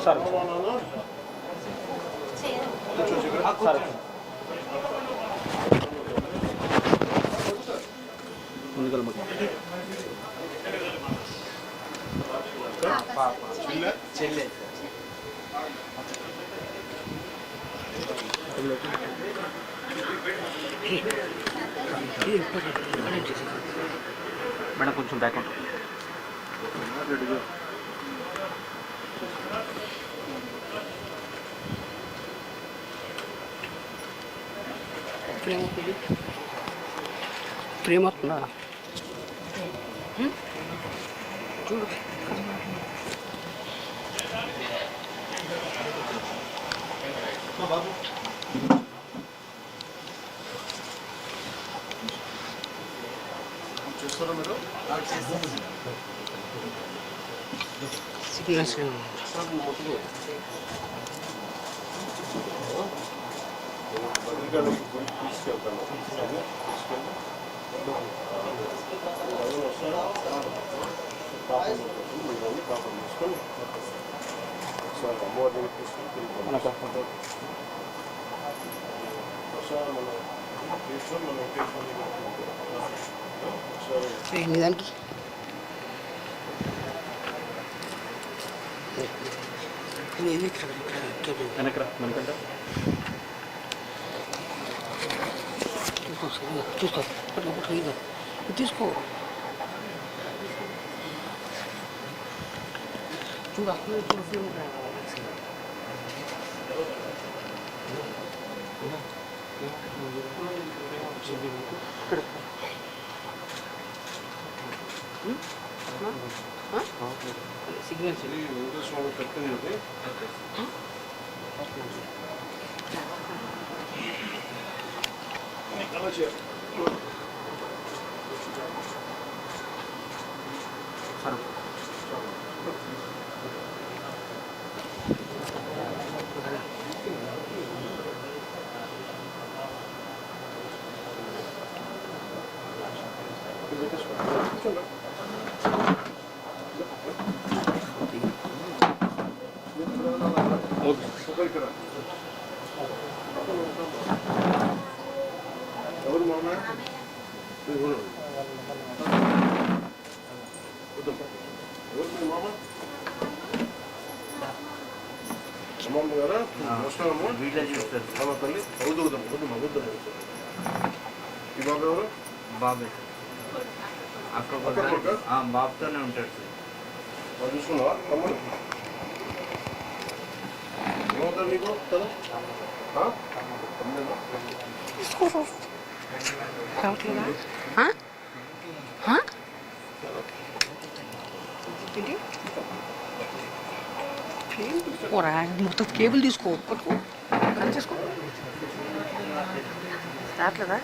Sir sir ముందుకెళ్ళ చెల్లె madam కొంచెం back ఉంటుంది ప్రేమ వస్తుందా చూడు బాబు చేస్తారా మీరు సిగ్నల్స్ బద్రికాళ్ళకి గుడికి తీసుకెళ్తాను తీసుకెళ్ళి పాపం తీసుకొని ఒకసారి అమ్మవారి దగ్గర తీసుకొని తిరిగి నిజానికి వెనకరా మనకంట చూసుకో తీసుకో చూడు అక్కడ చూడు సిగ్నల్స్ వెంకటేశ్వర కట్టింది సరే ఎవరు మామ ఎవరు మీ మామ అమ్మమ్మ గారా నమస్కారము వీడియో చూస్తారు అమ్మ తల్లి అవుతుందాం అవుతుందాం ఈ బాబు ఎవరు బాబే అక్కడ బాబుతోనే ఉంటాడు సార్ చూసుకున్నావా తమ్ముడు ఏమవుతారు నీకు కదా తీసుకోరా మొత్తం కేబుల్ తీసుకో పట్టుకో కనెక్ట్ చేసుకో రావట్లేదా కదా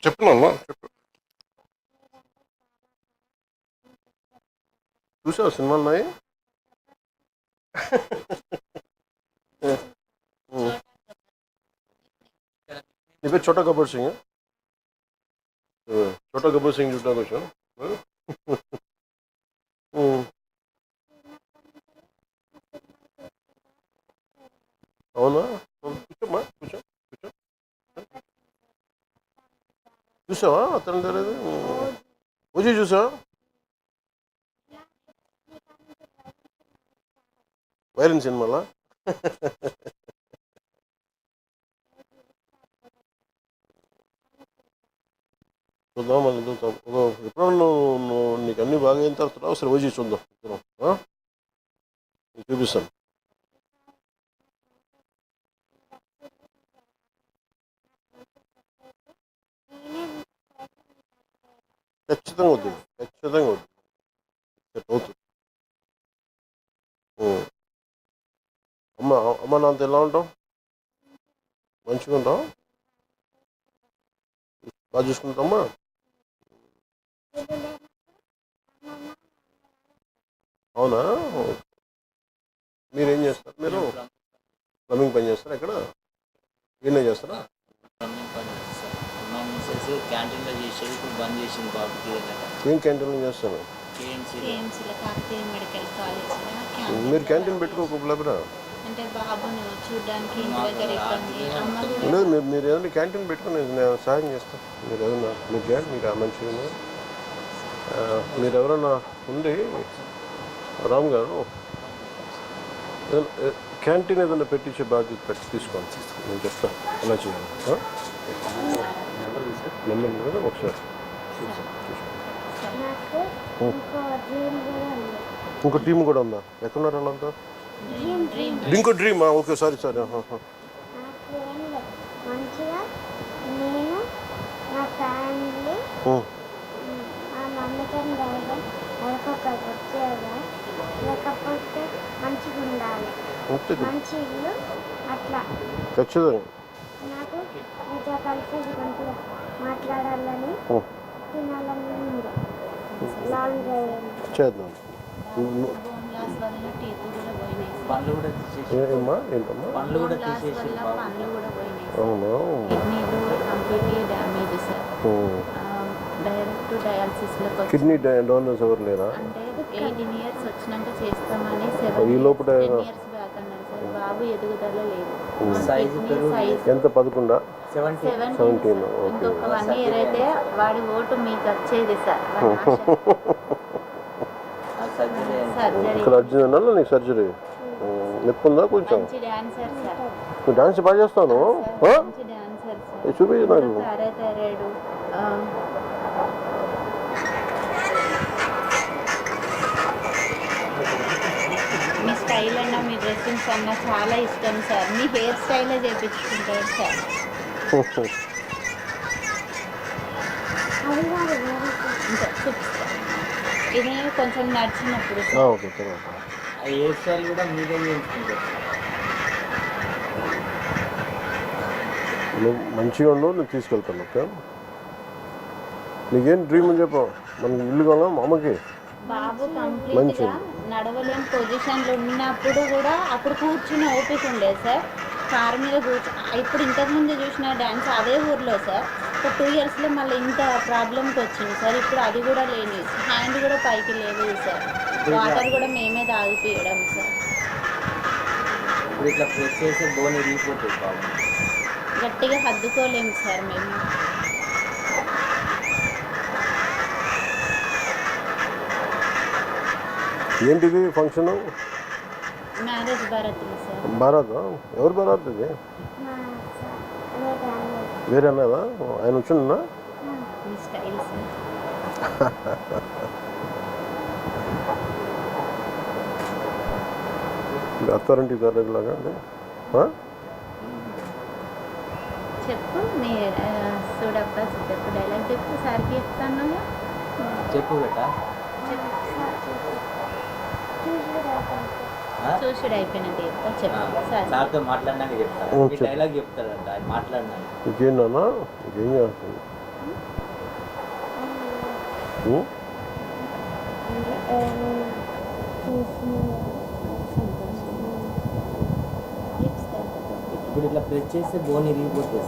చెప్తున్నామ్మా చెప్పు చూసావు సినిమాలు ఉన్నాయి నీ పేరు చోటా గబ్బర్ సింగ్ చోటా గబ్బర్ సింగ్ చూడడానికి వచ్చాం అవునా కూర్చోమ్మా కూర్చో కూర్చో చూసావా అతను తెలియదు ఓజీ చూసావా వైరన్ సినిమాలా చూద్దాం మళ్ళీ చూద్దాం ఎప్పుడన్నా నువ్వు నీకు అన్నీ బాగా అయిన తర్వాత సరే ఓజీ చూద్దాం చూపిస్తాను ఖచ్చితంగా అవుతుంది ఖచ్చితంగా అవుతుంది అవుతుంది అమ్మ అమ్మ నాంత ఎలా ఉంటావు మంచిగా ఉంటావు బాగా చూసుకుంటామా అవునా మీరేం చేస్తారు మీరు ప్లంబింగ్ పని చేస్తారా ఎక్కడ ఏం చేస్తారా క్యాంటీన్లో చేసేది ఇప్పుడు బంద్ చేసింది బాబుకి ఏం క్యాంటీన్లో చేస్తారు మీరు క్యాంటీన్ పెట్టుకోకపోలేరా అంటే బాబును చూడడానికి ఇంటి దగ్గర ఇబ్బంది అమ్మ లేదు మీరు ఏదైనా క్యాంటీన్ పెట్టుకుని నేను సహాయం చేస్తాను మీరు ఏదైనా మీరు చేయండి మీరు మంచిగా మీరు ఎవరైనా ఉండి రామ్ గారు క్యాంటీన్ ఏదైనా పెట్టించే బాధ్యత పెట్టి తీసుకోండి నేను చెప్తాను ఎలా చేయాలి నెంబర్ కదా ఒకసారి ఇంకో టీం కూడా ఉందా ఎక్కడున్నారు వాళ్ళంతా ఇంకో డ్రీమా ఓకే సారీ మంచిగా నేను నా ఫ్యామిలీ మా మమ్మీకి డాడీ నెలకొకరికి వచ్చేదా లేకపోతే మంచిగా ఉండాలి మంచి ఇల్లు అట్లా ఖచ్చితంగా నాకు మీతో కలిసి మంచిగా మాట్లాడాలని తినాలని ఉంది లాంగ్ డ్రైవ్ చేద్దాం బోన్ లాస్ వల్ల టీత్ కూడా పోయినాయి పండ్లు కూడా తీసేసి ఏమ్మా ఏంటమ్మా పండ్లు కూడా బోన్ లాస్ తీసేసి వల్ల పండ్లు కూడా పోయినాయి అవునా కిడ్నీలు కంప్లీట్లీ డ్యామేజ్ సార్ డైరెక్ట్ డయాలసిస్లోకి వచ్చి కిడ్నీ డోనర్స్ ఎవరు లేరా అంటే 18 years వచ్చినాక చేస్తామని ఈ లోపల 10 years బ్యాక్ అన్నారు సార్ బాబు ఎదుగుదల లేదు సైజు సైజ్ ఎంత 11 17 ఇంకొక 1 year అయితే వాడి ఓటు మీకు వచ్చేది సార్ సర్జరీ ఇక్కడ అర్జున్ నీకు సర్జరీ నొప్పి ఉందా కొంచెం మంచి డాన్సర్ సార్ నువ్వు డాన్స్ బాగా చేస్తాను మంచి డాన్సర్ సార్ చూపించు నాకు పారాథైరాయిడ్ మీ స్టైల్ అన్న మీ డ్రెస్సింగ్స్ అన్న చాలా ఇష్టం సార్ మీ హెయిర్ స్టైలే చేయించుకుంటారు సార్ ఇంకా చూపిస్తాను ఇది కొంచెం నడిచినప్పుడు సార్ ఓకే తర్వాత ఆ హెయిర్ స్టైల్ కూడా మీరే చేయించుకుంటారు నువ్వు మంచిగా ఉండవు నేను తీసుకెళ్తాను ఓకే నీకేం డ్రీమ్ అని చెప్పు మనకి ఇల్లు కావాలా మా అమ్మకి బాబు కంప్లీట్గా నడవలేని పొజిషన్లో ఉన్నప్పుడు కూడా అప్పుడు కూర్చుని ఓపిక ఉండేది సార్ కారు మీద ఇప్పుడు ఇంతకుముందు చూసిన డ్యాన్స్ అదే ఊర్లో సార్ ఒక 2 yearsలో మళ్ళీ ఇంత ప్రాబ్లంకి వచ్చింది సార్ ఇప్పుడు అది కూడా లేని హ్యాండ్ కూడా పైకి లేదు సార్ వాటర్ కూడా మేమే తాగిపోయడం సార్ ఇప్పుడు ఇట్లా ప్రెస్ చేసే బోన్ ఇరిగిపోతుంది బాబు గట్టిగా హద్దుకోలేము సార్ మేము ఏంటిది ఫంక్షన్ మ్యారేజ్ భారత్లో సార్ భారత్ ఎవరు భారత్ ఇది వేరే అన్నదా ఆయన వచ్చిండా మీ స్టైల్ సార్ అత్తారంటి లాగా అదే చెప్పు మీ చూడబ్బా చెప్పు డైలాగ్ చెప్పు సార్కి చెప్తాను చెప్పు బెటా చూసుడు అయిపోయినట్టు చెప్తా చెప్పు సార్ సార్తో మాట్లాడినాక చెప్తాను ఈ డైలాగ్ చెప్తాడంట ఆయన మాట్లాడినాక ఇంకేంటన్నా ఇంకేం చేస్తుంది ఇప్పుడు ఇట్లా ప్రెస్ చేస్తే బోన్ ఇరిగిపోతుంది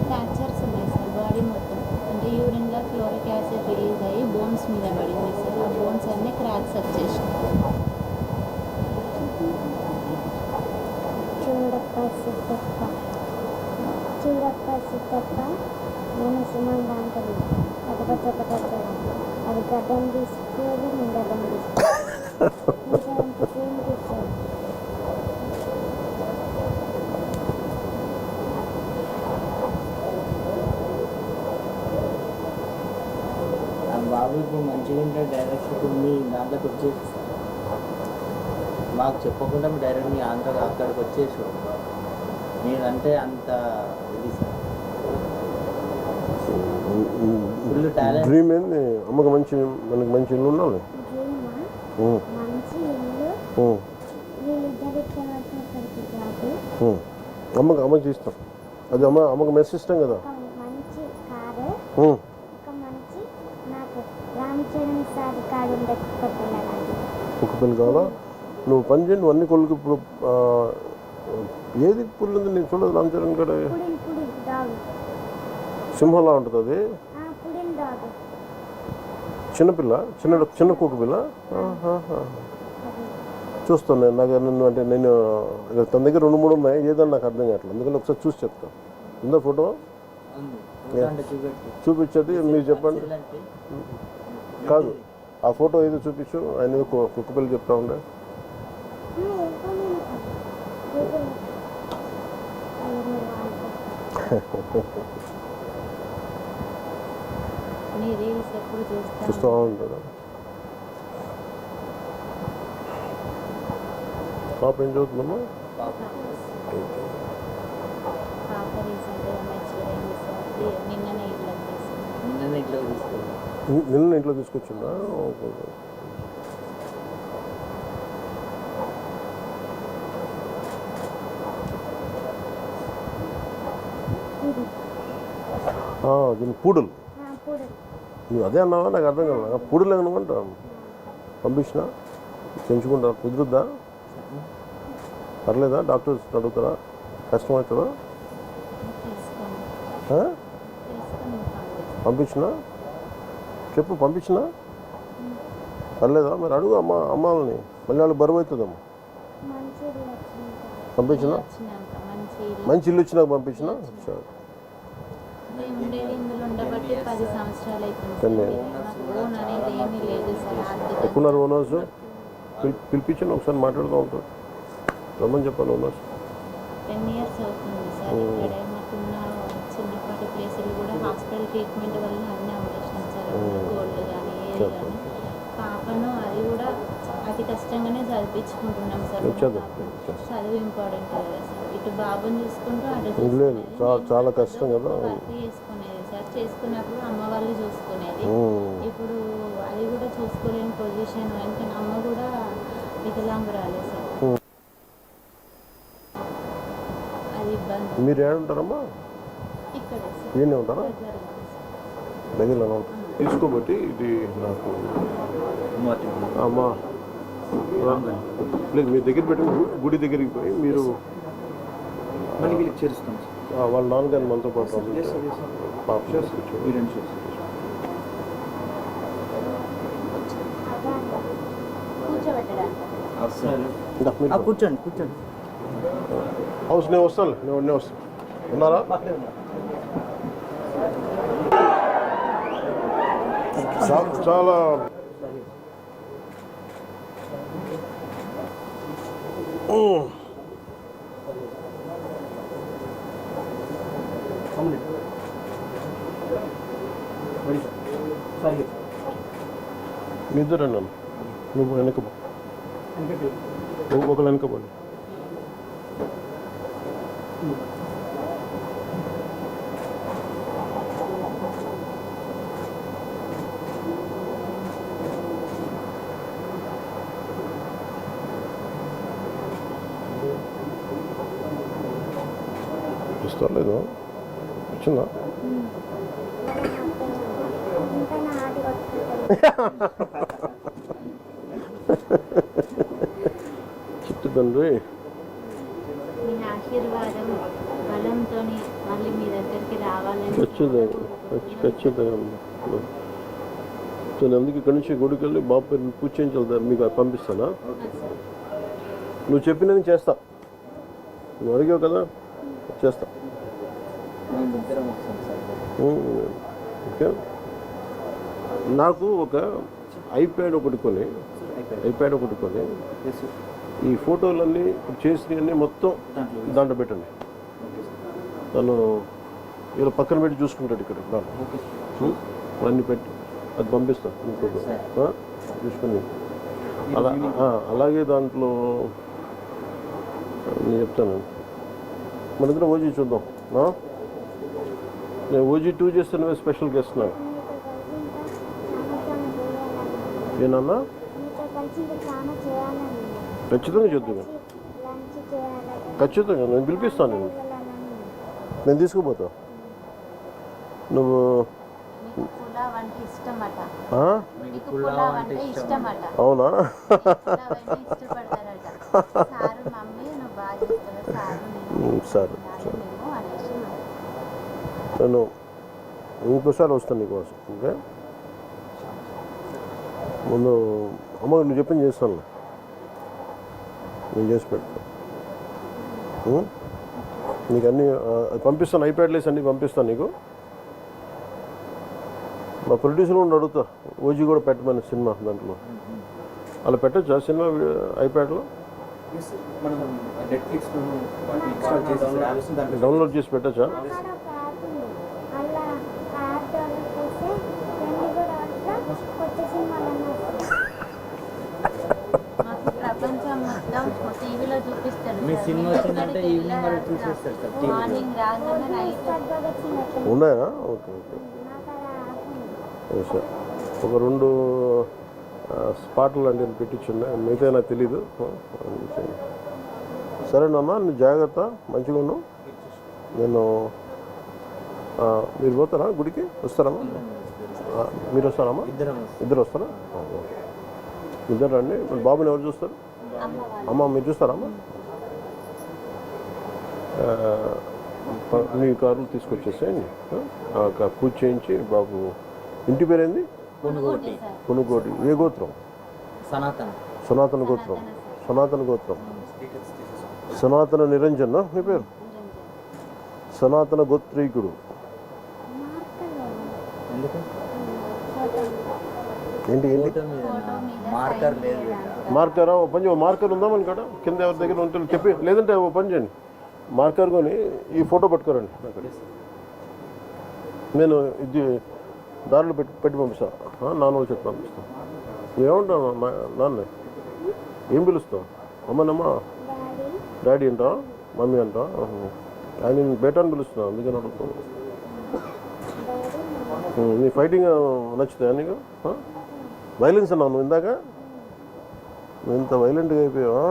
ఫ్రాక్చర్స్ ఉన్నాయి సార్ బాడీ మొత్తం అంటే యూరిన్లో క్లోరిక్ యాసిడ్ రిలీజ్ అయ్యి బోన్స్ మీద పడింది సార్ ఆ బోన్స్ అన్నీ క్రాక్స్ వచ్చేసినాయి చూడప్ప సిద్ధప్ప నేను సుమంగా అంటున్నాను ఒకటి అది గడ్డం తీసుకోవాలి, నేను గడ్డం తీసుకోవాలి. సేమ్ తీసుకోవాలి. ఆ బాబు ఇప్పుడు మంచిగా ఉంటే డైరెక్ట్ ఇప్పుడు మీ దాంట్లోకి వచ్చేసి మాకు చెప్పకుండా డైరెక్ట్ మీ ఆంధ్ర అక్కడికి వచ్చేసి మీరంటే అంత ఇది సార్ ఫుల్ టాలెంట్. డ్రీమ్ ఏంది? అమ్మకి మనకి మంచి ఇల్లు ఉండాలి. డ్రీమా? మంచి ఇల్లు, వీళ్ళిద్దరు ఇక్కడ అక్కడికి జాబు, అమ్మకి ఇస్తాం. అది అమ్మకి మెస్ ఇష్టం కదా. ఒక మంచి కారు, ఒక మంచి నాకు రామ్ చరణ్ సార్ కారు ఉండే కుక్క పిల్లలాంటి. కుక్క పిల్ల కావాలా? నువ్వు పని చేయండి, నువ్వు అన్ని కొడుకు ఇప్పుడు ఏది పుల్లు ఉంది నేను చూడదు. రామ్ చరణ్ కూడా పుడిన్ డాగ్, సింహంలా ఉంటుంది అది. పుడిన్ డాగ్. చిన్నపిల్ల, చిన్న కుక్క పిల్ల. చూస్తాను నేను. నాకు నన్ను అంటే నేను తన దగ్గర 2-3 ఉన్నాయి. ఏదన్నా నాకు అర్థం కావట్లేదు. అందుకని ఒకసారి చూసి చెప్తాను. ఉందా ఫోటో? చూపించేది మీరు చెప్పండి. కాదు, ఆ ఫోటో ఏదో చూపించు. ఆయన ఏదో కుక్క పిల్ల చెప్తా ఉండే. నీ రీల్స్ ఎప్పుడు చూస్తూ ఉంటాడు. పాప ఏం చదువుతుందమ్మా? పాప రీసెంట్గా మెచ్యూర్ అయింది సార్. నిన్ననే ఇంట్లోకి తీసుకున్నాను. నిన్న ఇంట్లో తీసుకొచ్చిందా? దీని పూడలు. నువ్వు అదే అన్నావా? నాకు అర్థం కదా. పూడలు ఏమనుకుంటా పంపించిన పెంచుకుంటా. కుదురుద్దా? పర్లేదా? డాక్టర్స్ అడుగుతారా? కష్టమవుతుందా? పంపించినా చెప్పు. పంపించినా పర్లేదా? మరి అడుగు అమ్మాలని. మళ్ళీ వాళ్ళు బరువు అవుతుందమ్మా. పంపించినా? మంచి ఇల్లు వచ్చినాక పంపించినా? సరే. ఇందులో ఉండబట్టి 10 సంవత్సరాలు అవుతుంది. లోన్ అనేది ఏమీ లేదు సార్. ఎక్కున్నారు ఓనర్స్. పిలిపించండి, ఒకసారి మాట్లాడుతూ ఉంటారు. రమ్మని చెప్పాలి ఓనర్స్. 10 years అవుతుంది సార్. ఇక్కడే మాకున్న చిన్నపాటి ప్లేసులు కూడా హాస్పిటల్ ట్రీట్మెంట్ వల్ల అన్నీ అమ్మేసినాం సార్. గోల్డ్ కానీ ఏది కానీ. పాపను అది కూడా అతి కష్టంగానే చదివించుకుంటున్నాం సార్. చదువు ఇంపార్టెంట్ కదా సార్. ఇటు బాబుని చూసుకుంటూ అటు చాలా కష్టం కదా. వర్క్ చేసుకునేది సార్. చేసుకున్నప్పుడు అమ్మ వాళ్ళు చూసుకునేది. ఇప్పుడు అది కూడా చూసుకోలేని పొజిషన్. ఎందుకంటే అమ్మ కూడా వికలాంగురాలే సార్. అది ఇబ్బంది. మీరు ఏడుంటారమ్మా? ఇక్కడే సార్. ఈయనే ఉంటారా? దగ్గరలో తీసుకోబట్టి ఇది నాకు అమ్మా లేదు. మీ దగ్గర పెట్టి గుడి దగ్గరికి పోయి మీరు వాళ్ళ నాన్నగారిని మనతో పాటు పాప కూర్చోండి కూర్చోండి. హౌస్ నేను వస్తాను. నేను వస్తాను. ఉన్నారా? చాలా మీ ఇద్దరు నన్ను నువ్వు వెనకపో. ఒకళ్ళు వెనకపోండి. ఇస్తలేదు. వచ్చిందా? చెప్తు తండ్రి. మీ ఆశీర్వాదం బలంతో మళ్ళీ మీ దగ్గరికి రావాలని ఖచ్చితంగా. సో అందుకే ఇక్కడి నుంచి గుడికి వెళ్ళి బాబు పేరు పూజ చేయించాలి. మీకు పంపిస్తానా? నువ్వు చెప్పినది చేస్తా. నువ్వు అడిగావు కదా, చేస్తా. ఓకే. నాకు ఒక ఐప్యాడ్ ఒకటి కొని ఈ ఫోటోలన్నీ ఇప్పుడు చేసినవన్నీ మొత్తం దాంట్లో పెట్టండి. తను ఇలా పక్కన పెట్టి చూసుకుంటాడు ఇక్కడ అన్నీ పెట్టి అది పంపిస్తాను ఇంకోటి చూసుకుని. అలాగే దాంట్లో నేను చెప్తాను, మన దగ్గర ఓజీ చూద్దాం. నేను ఓజీ 2 చేస్తే నువ్వే స్పెషల్ గెస్ట్ నాకు. ఏనన్నా ఖచ్చితంగా చూద్దాం, ఖచ్చితంగా నేను పిలిపిస్తాను. నేను తీసుకుపోతా. నువ్వు పులావ్ అంటే ఇష్టమట. మీకు పులావ్ అంటే ఇష్టమట. అవునా? ఇష్టపడతారట. సారు మమ్మీ నువ్వు బాగా చేస్తావు సారు సరే మేము అనేసి నేను ఇంకోసారి వస్తాను నీకోసం. ఓకే, ముందు అమ్మ నువ్వు చెప్పింది చేస్తాను, నేను చేసి పెడతాను. నీకు అన్నీ పంపిస్తాను, ఐప్యాడ్లేసి అన్నీ పంపిస్తాను నీకు. మా ప్రొడ్యూసర్ కూడా అడుగుతా ఓజీ కూడా పెట్టమని సినిమా దాంట్లో. అలా పెట్టచ్చా సినిమా ఐప్యాడ్లో? డౌన్లోడ్ చేసి పెట్టచ్చా? ప్రపంచం మొత్తం టీవీలో చూపిస్తారు. మీ సినిమా వచ్చిందంటే ఈవినింగ్ వరకు చూసేస్తారు సార్. మార్నింగ్ రాగానే నైట్ ఉన్నాయా? Okay okay sir. ఒక 2 స్పాట్లు లాంటివి పెట్టించున్నా, మిగతా నాకు తెలీదు. సరేనమ్మా, నువ్వు జాగ్రత్త, మంచిగా ఉన్నావు. నేను మీరు పోతారా గుడికి? వస్తారమ్మా? మీరు వస్తారమ్మా? ఇద్దరు వస్తారా? ఇద్దరు రండి. బాబుని ఎవరు చూస్తారు? అమ్మ మీరు చూస్తారమ్మా? మీ కార్లు తీసుకొచ్చేసేయండి. పూజ చేయించి బాబు. ఇంటి పేరేంది? కొనుగోటి. ఏ గోత్రం? సనాతన గోత్రం. సనాతన నిరంజన్ మీ పేరు? సనాతన గోత్రీకుడు. ఏంటి మార్కరా? ఓ పని మార్కర్ ఉందా మన కాడ? కింద ఎవరి దగ్గర ఉంటుంది చెప్పి, లేదంటే ఓ పని చేయండి, మార్కర్ కొని ఈ ఫోటో పట్టుకోరండి. నేను ఇది దారిలో పెట్టి పంపిస్తాను. నాన్న వాళ్ళు చెప్పి పంపిస్తాను. ఏమంటాను నాన్న? ఏం పిలుస్తావు? అమ్మనమ్మా డాడీ అంటా, మమ్మీ అంటా? ఆయన బేటా అని పిలుస్తున్నావు, అందుకని అడుగుతాను. నీ ఫైటింగ్ నచ్చుతాయా నీకు? వైలెన్స్ అన్నావు నువ్వు ఇందాక, నువ్వు ఇంత వైలెంట్గా అయిపోయావా?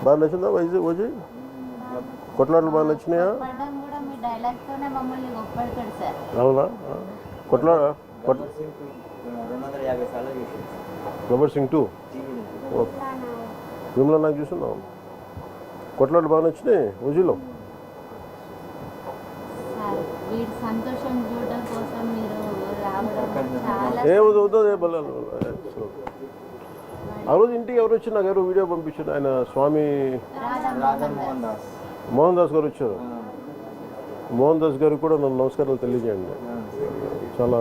బాగా నచ్చిందా ఓజీ? కొట్లాటలు బాగా నచ్చినాయా? అవునా? గబ్బర్ సింగ్ 2 విమలా నాకు చూస్తున్నావు. కొట్లాటలు బాగా నచ్చినాయి ఓజీలో. సంతోషం చూడడం కోసం మీరు ఆ రోజు ఇంటికి ఎవరు వచ్చి నాకు ఎవరు వీడియో పంపించారు, ఆయన స్వామి మోహన్ దాస్ గారు వచ్చారు. మోహన్ దాస్ గారికి కూడా నన్ను నమస్కారాలు తెలియజేయండి. చాలా